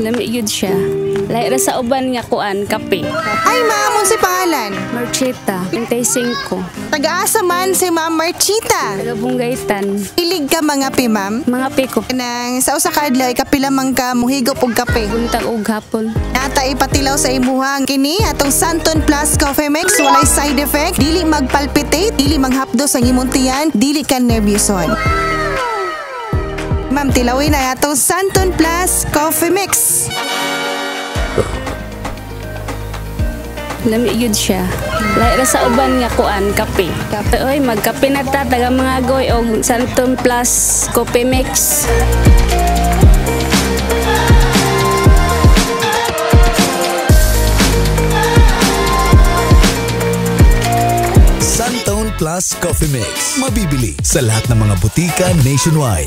Lami yun siya. Lahira sa uban nga kuan, kape. Ay, ma'am, si pangalan? Marchita, 25. Taga-asa man si Ma'am Marchita. Taga-Bunggaytan. Ilig ka mga pi, ma'am? Mga piko. Nang sa usa ka adlaw kapila man ka muhigop og kape. Buntag og hapon. Nata ipatilaw sa imuhang kini atong Santon Plus Coffee Mix, walay side effect, dili magpalpitate, dili manghapdos ang imong tiyan, dili ka nervyoson. Ma'am, tilawin na atong Santon Plus Coffee Mix. Lami yun siya. Lahira sa uban nga kuan, kape. Kape, oy, magkape na ta, taga mga goy og Santon Plus Coffee Mix. Santon Plus Coffee Mix. Mabibili sa lahat ng mga butika nationwide.